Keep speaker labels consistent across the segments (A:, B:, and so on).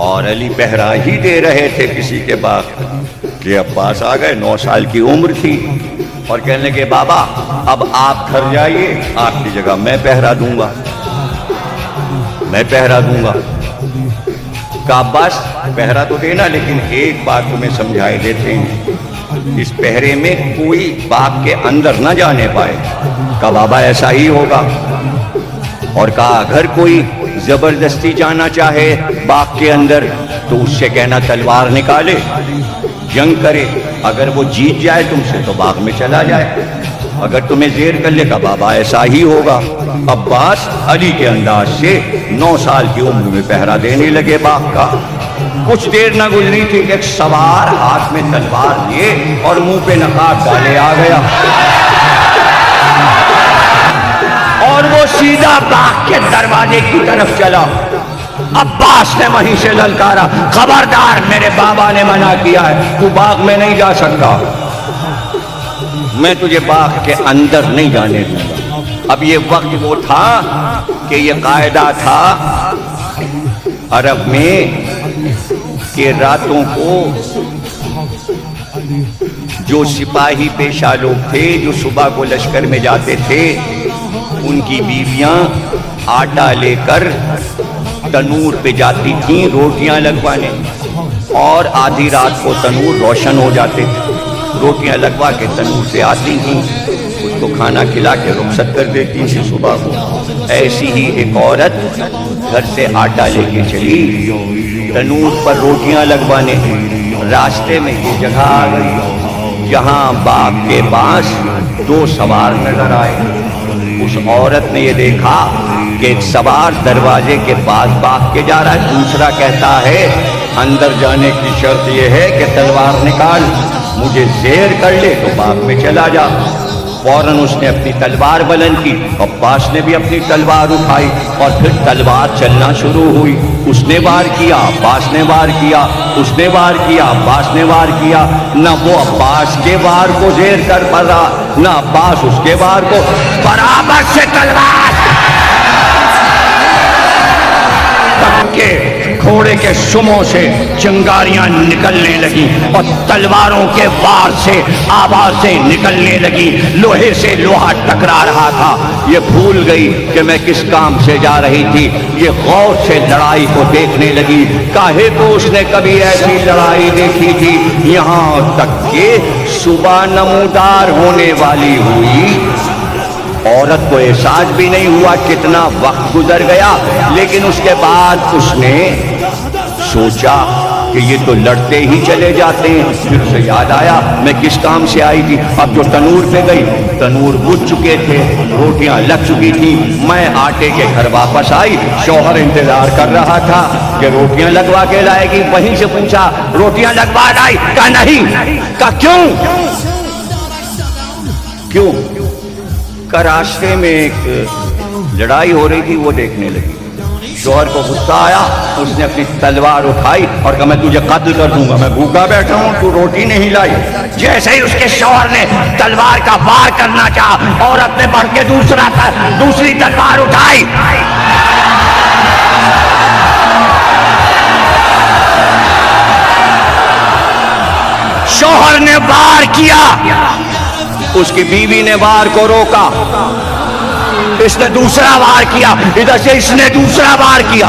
A: اور علی پہرا ہی دے رہے تھے کسی کے باغ کہ عباس آ گئے، 9 سال کی عمر تھی، اور کہنے لگے بابا اب آپ گھر جائیے، آپ کی جگہ میں پہرا دوں گا، میں پہرا دوں گا۔ کہا عباس پہرا تو دینا، لیکن ایک بات تمہیں سمجھائے دیتے ہیں، اس پہرے میں کوئی باغ کے اندر نہ جانے پائے۔ کہا بابا ایسا ہی ہوگا۔ اور کہا اگر کوئی زبردستی جانا چاہے باغ کے اندر تو اس سے کہنا تلوار نکالے، جنگ کرے، اگر وہ جیت جائے تم سے تو باغ میں چلا جائے، اگر تمہیں زیر کر لے۔ کہا بابا ایسا ہی ہوگا۔ عباس علی کے انداز سے 9 سال کی عمر میں پہرا دینے لگے باغ کا۔ کچھ دیر نہ گزری تھی کہ ایک سوار ہاتھ میں تلوار لیے اور منہ پہ نقاب ڈالے آ گیا، اور وہ سیدھا باغ کے دروازے کی طرف چلا۔ عباس نے وہیں سے للکارا، خبردار میرے بابا نے منع کیا ہے، تو باغ میں نہیں جا سکتا، میں تجھے باغ کے اندر نہیں جانے دوں گا۔ اب یہ وقت وہ تھا کہ یہ قاعدہ تھا عرب میں کہ راتوں کو جو سپاہی پیشہ لوگ تھے جو صبح کو لشکر میں جاتے تھے، ان کی بیویاں آٹا لے کر تنور پہ جاتی تھیں روٹیاں لگوانے، اور آدھی رات کو تنور روشن ہو جاتے تھے، روٹیاں لگوا کے تنور سے آتی تھیں، اس کو کھانا کھلا کے رخصت کر دیتی تھی صبح کو۔ ایسی ہی ایک عورت گھر سے آٹا لے کے چلی تنور پر روٹیاں لگوانے، راستے میں یہ جگہ آ گئی جہاں باغ کے پاس 2 سوار نظر آئے۔ اس عورت نے یہ دیکھا کہ ایک سوار دروازے کے پاس باغ کے جا رہا ہے، دوسرا کہتا ہے اندر جانے کی شرط یہ ہے کہ تلوار نکال، مجھے زیر کر لے تو باغ میں چلا جا۔ فوراً اس نے اپنی تلوار بلند کی، عباس نے بھی اپنی تلوار اٹھائی، اور پھر تلوار چلنا شروع ہوئی۔ اس نے وار کیا، عباس نے وار کیا، اس نے وار کیا، عباس نے وار کیا، نہ وہ عباس کے وار کو زیر کر پڑا، نہ عباس اس کے وار کو، برابر سے تلوار کے گھوڑے کے سموں سے چنگاریاں نکلنے لگی، اور تلواروں کے وار سے آوازیں نکلنے لگی، لوہے سے لوہا ٹکرا رہا تھا۔ یہ بھول گئی کہ میں کس کام سے جا رہی تھی، یہ غور سے لڑائی کو دیکھنے لگی۔ کاہے کو اس نے کبھی ایسی لڑائی دیکھی تھی، یہاں تک کہ صبح نمودار ہونے والی ہوئی۔ عورت کو احساس بھی نہیں ہوا کتنا وقت گزر گیا، لیکن اس کے بعد اس نے سوچا کہ یہ تو لڑتے ہی چلے جاتے ہیں۔ پھر اسے یاد آیا میں کس کام سے آئی تھی۔ اب جو تنور پہ گئی، تنور بجھ چکے تھے، روٹیاں لگ چکی تھیں۔ میں آٹے کے گھر واپس آئی، شوہر انتظار کر رہا تھا کہ روٹیاں لگوا کے لائے گی۔ وہیں سے پوچھا روٹیاں لگوا لائی؟ کہا نہیں۔ کہا کیوں؟ کیوں؟ راستے میں ایک لڑائی ہو رہی تھی، وہ دیکھنے لگی۔ شوہر کو غصہ آیا، اس نے اپنی تلوار اٹھائی اور کہا میں تجھے قتل کر دوں گا، میں بھوکا بیٹھا ہوں، تو روٹی نہیں لائی۔ جیسے ہی اس کے شوہر نے تلوار کا وار کرنا چاہا، عورت نے بڑھ کے دوسری تلوار اٹھائی، شوہر نے وار کیا، اس کی بیوی نے وار کو روکا، اس نے دوسرا وار کیا، ادھر سے اس نے دوسرا وار کیا۔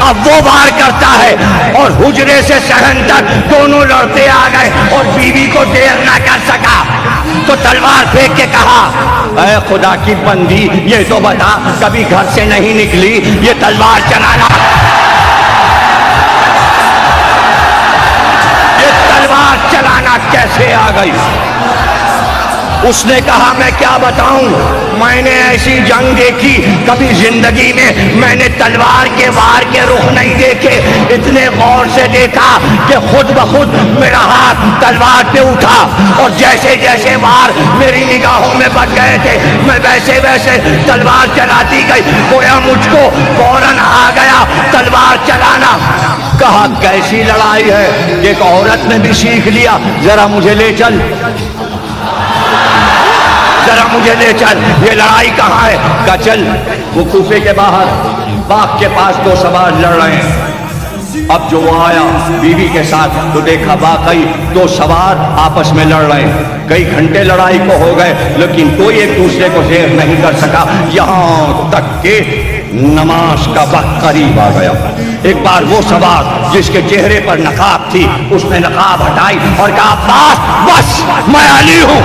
A: اب وہ وار کرتا ہے، اور حجرے سے صحن تک دونوں لڑتے آ گئے، اور بیوی کو دیر نہ کر سکا تو تلوار پھینک کے کہا اے خدا کی بندی، یہ تو بتا کبھی گھر سے نہیں نکلی، یہ تلوار چلانا، یہ تلوار چلانا کیسے آ گئی؟ اس نے کہا میں کیا بتاؤں، میں نے ایسی جنگ دیکھی کبھی زندگی میں نے تلوار کے وار کے رخ نہیں دیکھے، اتنے غور سے دیکھا کہ خود بخود میرا ہاتھ تلوار پہ اٹھا، اور جیسے جیسے وار میری نگاہوں میں بچ گئے تھے، میں ویسے ویسے تلوار چلاتی گئی، گویا مجھ کو فوراً آ گیا تلوار چلانا۔ کہا کیسی لڑائی ہے، ایک عورت نے بھی سیکھ لیا، ذرا مجھے لے چل، ذرا مجھے لے چل، یہ لڑائی کہاں ہے؟ کہا چل، وہ کوفے کے باہر باغ کے پاس 2 سوار لڑ رہے ہیں، اب جو وہ آیا بیوی کے ساتھ تو دیکھا واقعی دو سوار آپس میں لڑ رہے ہیں. کئی گھنٹے لڑائی کو ہو گئے لیکن کوئی ایک دوسرے کو زیر نہیں کر سکا، یہاں تک کہ نماز کا وقت قریب آ گیا. ایک بار وہ سوار جس کے چہرے پر نقاب تھی اس نے نقاب ہٹائی اور کہا بس میں علی ہوں.